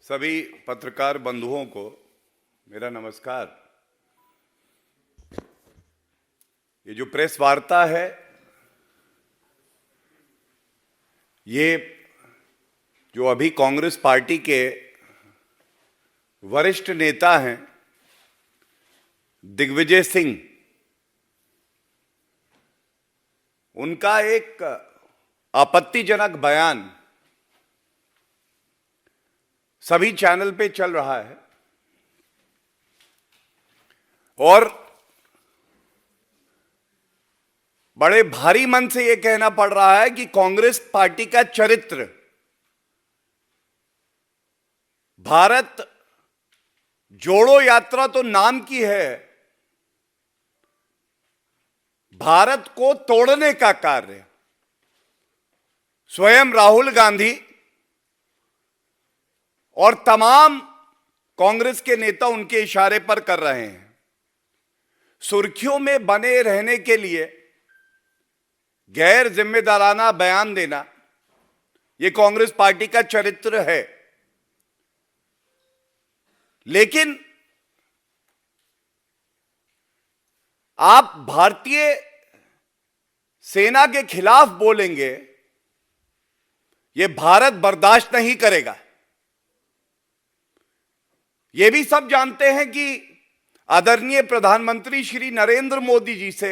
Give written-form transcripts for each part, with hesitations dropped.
सभी पत्रकार बंधुओं को मेरा नमस्कार। ये जो प्रेस वार्ता है, ये जो अभी कांग्रेस पार्टी के वरिष्ठ नेता हैं दिग्विजय सिंह, उनका एक आपत्तिजनक बयान सभी चैनल पे चल रहा है और बड़े भारी मन से यह कहना पड़ रहा है कि कांग्रेस पार्टी का चरित्र भारत जोड़ो यात्रा तो नाम की है, भारत को तोड़ने का कार्य स्वयं राहुल गांधी और तमाम कांग्रेस के नेता उनके इशारे पर कर रहे हैं। सुर्खियों में बने रहने के लिए गैर जिम्मेदाराना बयान देना यह कांग्रेस पार्टी का चरित्र है। लेकिन आप भारतीय सेना के खिलाफ बोलेंगे, यह भारत बर्दाश्त नहीं करेगा। यह भी सब जानते हैं कि आदरणीय प्रधानमंत्री श्री नरेंद्र मोदी जी से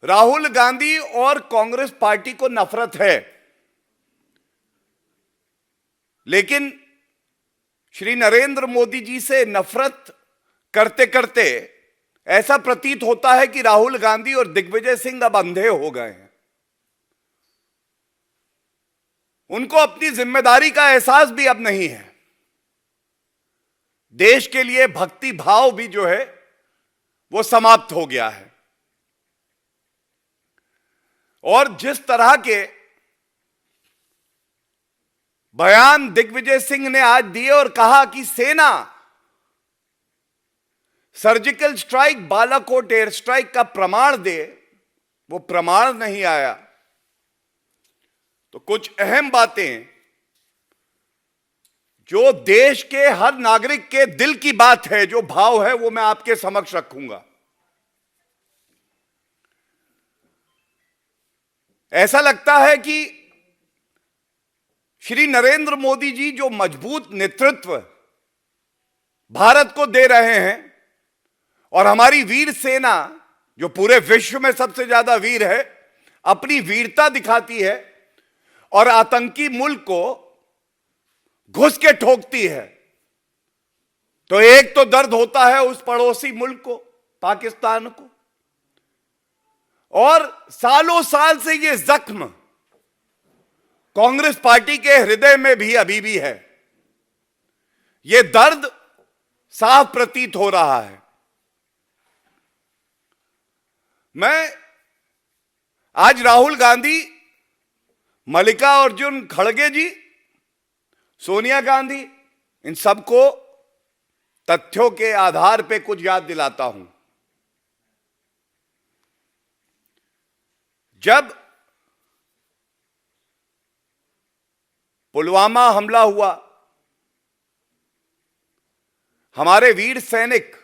राहुल गांधी और कांग्रेस पार्टी को नफरत है, लेकिन श्री नरेंद्र मोदी जी से नफरत करते करते ऐसा प्रतीत होता है कि राहुल गांधी और दिग्विजय सिंह अब अंधे हो गए हैं। उनको अपनी जिम्मेदारी का एहसास भी अब नहीं है। देश के लिए भक्ति भाव भी जो है वो समाप्त हो गया है। और जिस तरह के बयान दिग्विजय सिंह ने आज दिए और कहा कि सेना surgical strike, Balakot air strike का प्रमाण दे, वो प्रमाण नहीं आया। तो कुछ अहम बातें जो देश के हर नागरिक के दिल की बात है, जो भाव है, वो मैं आपके समक्ष रखूंगा। ऐसा लगता है कि श्री नरेंद्र मोदी जी जो मजबूत नेतृत्व भारत को दे रहे हैं और हमारी वीर सेना जो पूरे विश्व में सबसे ज्यादा वीर है, अपनी वीरता दिखाती है और आतंकी मुल्क को घुस के ठोकती है, तो एक तो दर्द होता है उस पड़ोसी मुल्क को, पाकिस्तान को, और सालों साल से ये जख्म कांग्रेस पार्टी के हृदय में भी अभी भी है। ये दर्द साफ प्रतीत हो रहा है। मैं आज राहुल गांधी, मल्लिकार्जुन खड़गे जी, सोनिया गांधी, इन सबको तथ्यों के आधार पे कुछ याद दिलाता हूं। जब पुलवामा हमला हुआ, हमारे वीर सैनिक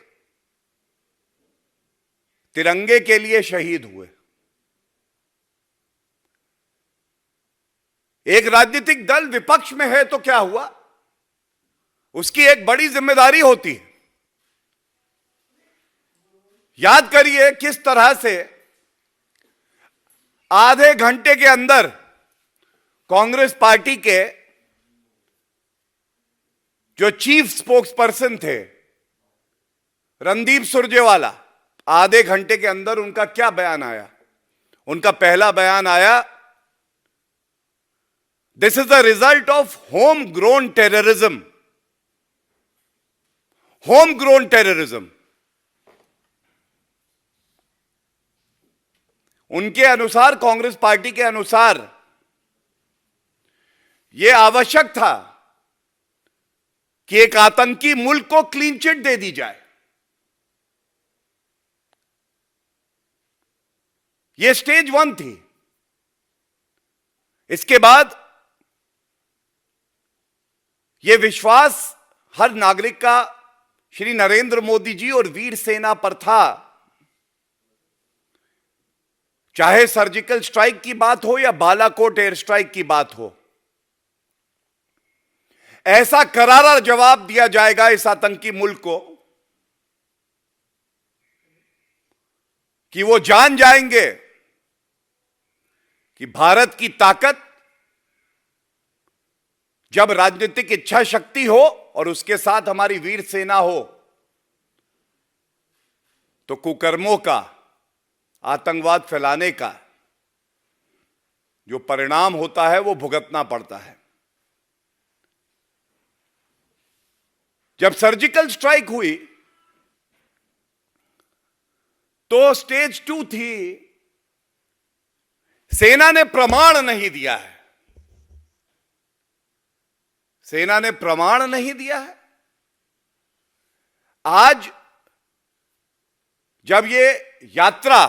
तिरंगे के लिए शहीद हुए। एक राजनीतिक दल विपक्ष में है तो क्या हुआ, उसकी एक बड़ी जिम्मेदारी होती है। याद करिए किस तरह से आधे घंटे के अंदर कांग्रेस पार्टी के जो चीफ स्पोक्स पर्सन थे रणदीप सुरजेवाला, आधे घंटे के अंदर उनका क्या बयान आया। उनका पहला बयान आया, this is the result of home grown terrorism. Home grown terrorism. उनके अनुसार, कांग्रेस पार्टी के अनुसार, यह आवश्यक था कि एक आतंकी मुल्क को क्लीन चिट दे दी जाए। यह स्टेज 1 थी। इसके बाद यह विश्वास हर नागरिक का श्री नरेंद्र मोदी जी और वीर सेना पर था। चाहे सर्जिकल स्ट्राइक की बात हो या बालाकोट एयर स्ट्राइक की बात हो, ऐसा करारा जवाब दिया जाएगा इस आतंकी मुल्क को कि वो जान जाएंगे कि भारत की ताकत जब राजनीतिक इच्छा शक्ति हो और उसके साथ हमारी वीर सेना हो तो कुकर्मों का, आतंकवाद फैलाने का जो परिणाम होता है वो भुगतना पड़ता है। जब सर्जिकल स्ट्राइक हुई तो स्टेज 2 थी। सेना ने प्रमाण नहीं दिया है, सेना ने प्रमाण नहीं दिया है। आज जब ये यात्रा,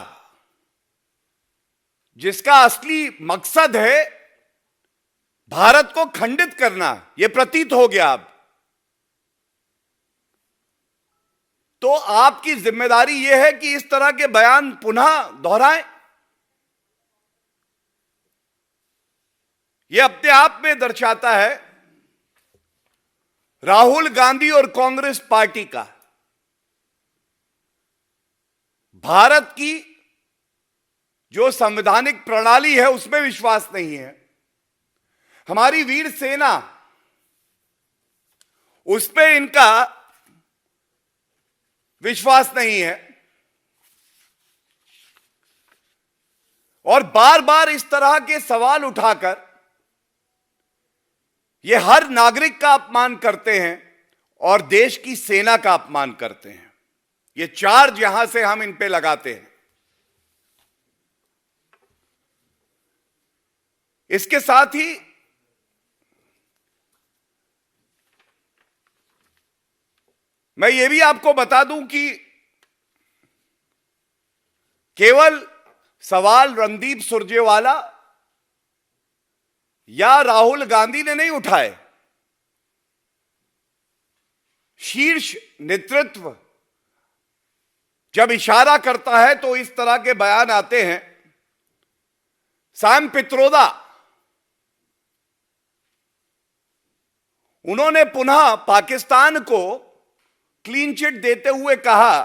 जिसका असली मकसद है भारत को खंडित करना, यह प्रतीत हो गया अब, तो आपकी जिम्मेदारी यह है कि इस तरह के बयान पुनः दोहराएं। यह अपने आप में दर्शाता है राहुल गांधी और कांग्रेस पार्टी का भारत की जो संवैधानिक प्रणाली है उसमें विश्वास नहीं है, हमारी वीर सेना उस पे इनका विश्वास नहीं है। और बार बार इस तरह के सवाल उठाकर ये हर नागरिक का अपमान करते हैं और देश की सेना का अपमान करते हैं। ये चार्ज यहां से हम इन पे लगाते हैं। इसके साथ ही मैं ये भी आपको बता दूं कि केवल सवाल रणदीप सुरजेवाला या राहुल गांधी ने नहीं उठाए, शीर्ष नेतृत्व जब इशारा करता है तो इस तरह के बयान आते हैं। सैम पित्रोदा, उन्होंने पुनः पाकिस्तान को क्लीन चिट देते हुए कहा,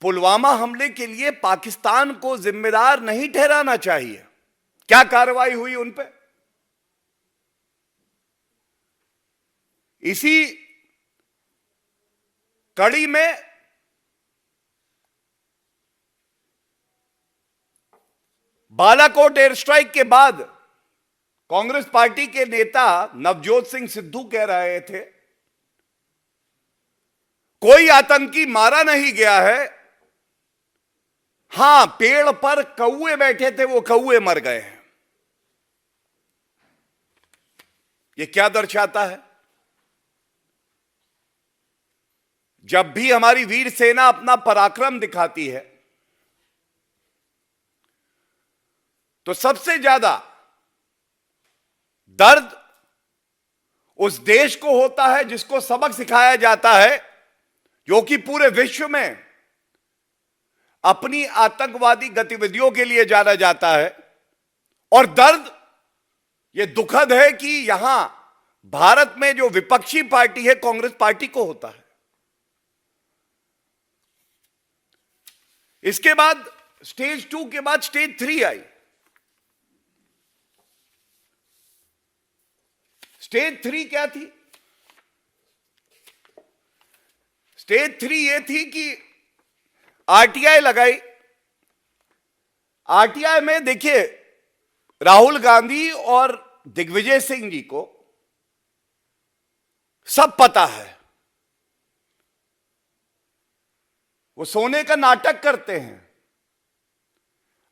पुलवामा हमले के लिए पाकिस्तान को जिम्मेदार नहीं ठहराना चाहिए। क्या कार्रवाई हुई उन पे? इसी कड़ी में बालाकोट एयर स्ट्राइक के बाद कांग्रेस पार्टी के नेता नवजोत सिंह सिद्धू कह रहे थे कोई आतंकी मारा नहीं गया है, हां पेड़ पर कौवे बैठे थे, वो कौवे मर गए हैं। यह क्या दर्शाता है? जब भी हमारी वीर सेना अपना पराक्रम दिखाती है तो सबसे ज्यादा दर्द उस देश को होता है जिसको सबक सिखाया जाता है, जो कि पूरे विश्व में अपनी आतंकवादी गतिविधियों के लिए जाना जाता है। और दर्द यह दुखद है कि यहां भारत में जो विपक्षी पार्टी है कांग्रेस पार्टी को होता है। इसके बाद स्टेज 2 के बाद स्टेज 3 आई। स्टेज 3 क्या थी? स्टेज 3 यह थी कि आरटीआई लगाई। आरटीआई में देखिए राहुल गांधी और दिग्विजय सिंह जी को सब पता है, वो सोने का नाटक करते हैं।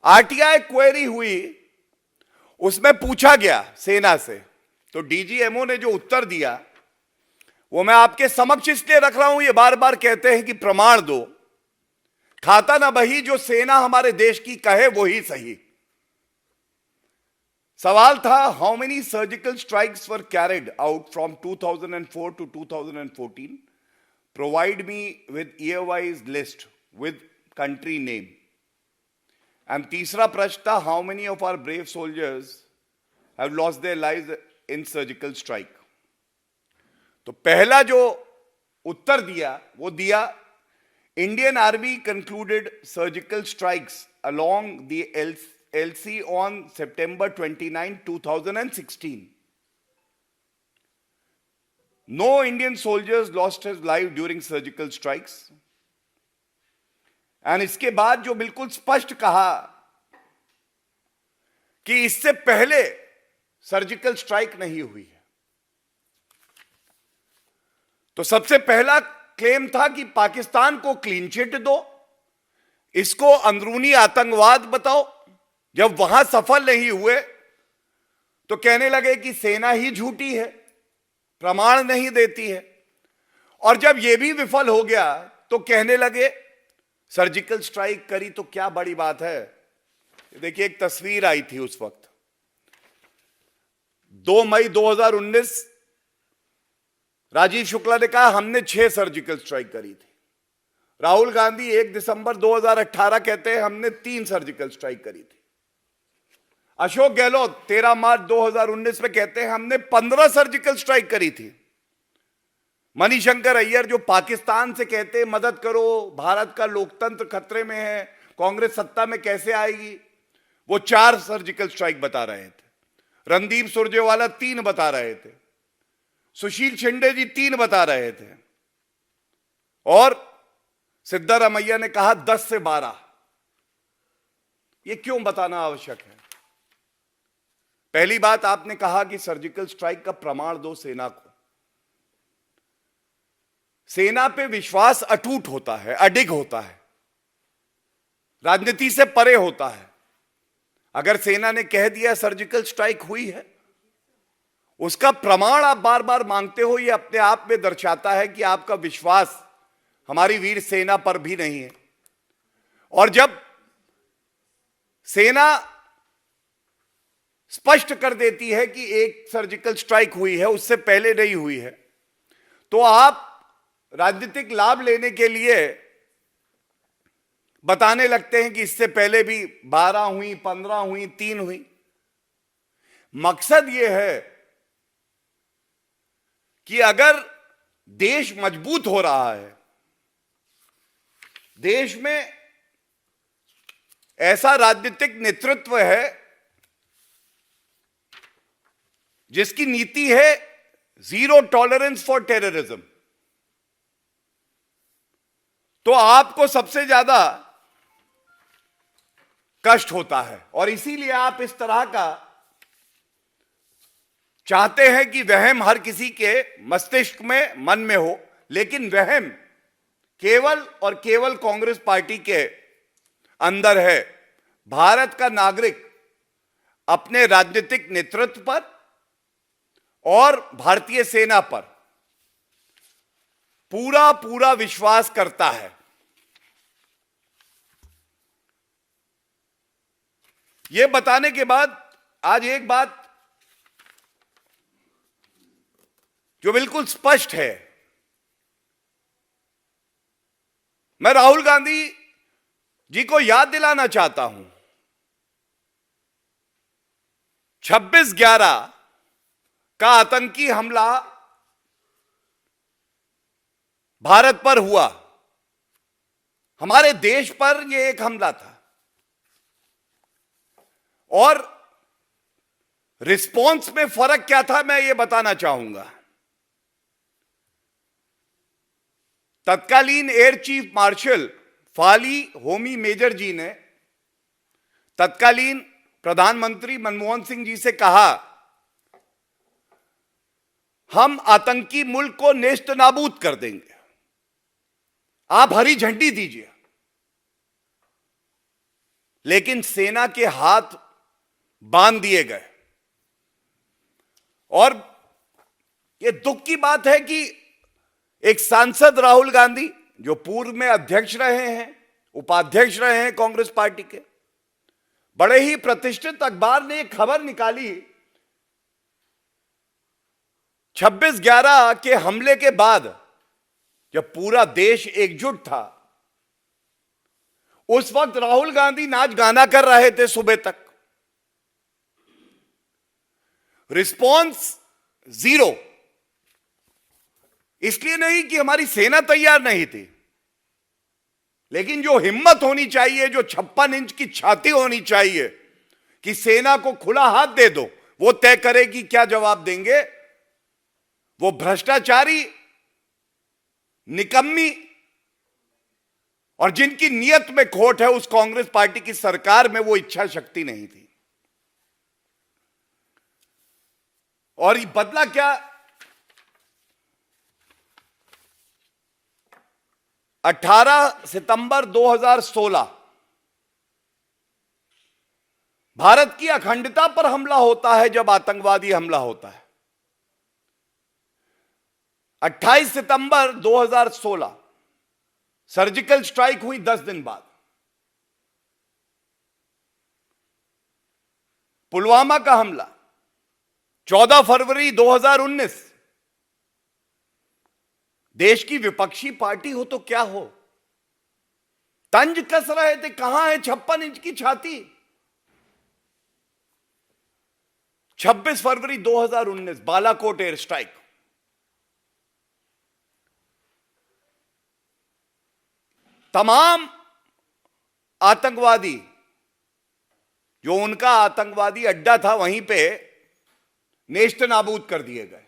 आरटीआई क्वेरी हुई, उसमें पूछा गया सेना से, तो डीजीएमओ ने जो उत्तर दिया वो मैं आपके समक्ष इसलिए रख रहा हूं, ये बार बार कहते हैं कि प्रमाण दो, खाता ना बही, जो सेना हमारे देश की कहे वो ही सही। सवाल था, how many surgical strikes were carried out from 2004 to 2014? Provide me with year wise list with country name. And तीसरा प्रश्न था, how many of our brave soldiers have lost their lives in surgical strike. तो पहला जो उत्तर दिया वो दिया, Indian army concluded surgical strikes along the LC on September 29, 2016. No Indian soldiers lost his life during surgical strikes. And इसके बाद जो बिल्कुल स्पष्ट कहा कि इससे पहले सर्जिकल स्ट्राइक नहीं हुई है. तो सबसे पहला क्लेम था कि पाकिस्तान को क्लीन चिट दो, इसको अंदरूनी आतंकवाद बताओ. जब वहां सफल नहीं हुए तो कहने लगे कि सेना ही झूठी है, प्रमाण नहीं देती है. और जब यह भी विफल हो गया तो कहने लगे सर्जिकल स्ट्राइक करी तो क्या बड़ी बात है. देखिए, एक तस्वीर आई थी उस वक्त, 2 मई 2019. राजीव शुक्ला ने कहा हमने 6 सर्जिकल स्ट्राइक करी थी. राहुल गांधी 1 दिसंबर 2018 कहते हैं हमने 3 सर्जिकल स्ट्राइक करी थी. अशोक गहलोत 13 मार्च 2019 में कहते हैं हमने 15 सर्जिकल स्ट्राइक करी थी. मणिशंकर अय्यर जो पाकिस्तान से कहते हैं मदद करो, भारत का लोकतंत्र खतरे में है, कांग्रेस सत्ता में कैसे आएगी, वो 4 सर्जिकल स्ट्राइक बता रहे थे. रणदीप सुरजेवाला 3 बता रहे थे. सुशील शिंदे जी 3 बता रहे थे. और सिद्धारमैया ने कहा 10 से 12. यह क्यों बताना आवश्यक है? पहली बात, आपने कहा कि सर्जिकल स्ट्राइक का प्रमाण दो सेना को. सेना पे विश्वास अटूट होता है, अडिग होता है, राजनीति से परे होता है. अगर सेना ने कह दिया सर्जिकल स्ट्राइक हुई है, उसका प्रमाण आप बार बार मांगते हो, यह अपने आप में दर्शाता है कि आपका विश्वास हमारी वीर सेना पर भी नहीं है. और जब सेना स्पष्ट कर देती है कि एक सर्जिकल स्ट्राइक हुई है, उससे पहले नहीं हुई है, तो आप राजनीतिक लाभ लेने के लिए बताने लगते हैं कि इससे पहले भी 12 हुई, 15 हुई, 3 हुई. मकसद यह है कि अगर देश मजबूत हो रहा है, देश में ऐसा राजनीतिक नेतृत्व है जिसकी नीति है जीरो टॉलरेंस फॉर टेररिज्म, तो आपको सबसे ज्यादा कष्ट होता है. और इसीलिए आप इस तरह का चाहते हैं कि वहम हर किसी के मस्तिष्क में, मन में हो. लेकिन वहम केवल और केवल कांग्रेस पार्टी के अंदर है. भारत का नागरिक अपने राजनीतिक नेतृत्व पर और भारतीय सेना पर पूरा पूरा विश्वास करता है. यह बताने के बाद आज एक बात जो बिल्कुल स्पष्ट है, मैं राहुल गांधी जी को याद दिलाना चाहता हूं, 26/11 का आतंकी हमला भारत पर हुआ. हमारे देश पर यह एक हमला था और रिस्पॉन्स में फर्क क्या था, मैं यह बताना चाहूंगा. तत्कालीन air chief marshal Fali Homi Major ji ने तत्कालीन प्रधानमंत्री मनमोहन सिंह जी से कहा, हम आतंकी मुल्क को नेस्त नाबूद कर देंगे, आप हरी झंडी दीजिए. लेकिन सेना के हाथ बांध दिए गए. और यह दुख की बात है कि एक सांसद राहुल गांधी, जो पूर्व में अध्यक्ष रहे हैं, उपाध्यक्ष रहे हैं कांग्रेस पार्टी के, बड़े ही प्रतिष्ठित अखबार ने एक खबर निकाली, 26/11 के हमले के बाद जब पूरा देश एकजुट था, उस वक्त राहुल गांधी नाच गाना कर रहे थे सुबह तक। Response zero. इसलिए नहीं कि हमारी सेना तैयार नहीं थी, लेकिन जो हिम्मत होनी चाहिए, जो 56 इंच की छाती होनी चाहिए कि सेना को खुला हाथ दे दो, वो तय करे कि क्या जवाब देंगे। वो भ्रष्टाचारी, निकम्मी और जिनकी नियत में खोट है, उस कांग्रेस पार्टी की सरकार में वो इच्छा शक्ति नहीं थी। और ये बदला क्या? 18 सितंबर 2016 भारत की अखंडता पर हमला होता है, जब आतंकवादी हमला होता है। 28 सितंबर 2016 सर्जिकल स्ट्राइक हुई 10 दिन बाद। पुलवामा का हमला 14 फरवरी 2019। देश की विपक्षी पार्टी हो तो क्या हो, तंज कस रहे थे, कहां है 56 इंच की छाती। 26 फरवरी 2019 बालाकोट एयर स्ट्राइक। तमाम आतंकवादी, जो उनका आतंकवादी अड्डा था, वहीं पे नेस्त नाबूद कर दिए गए।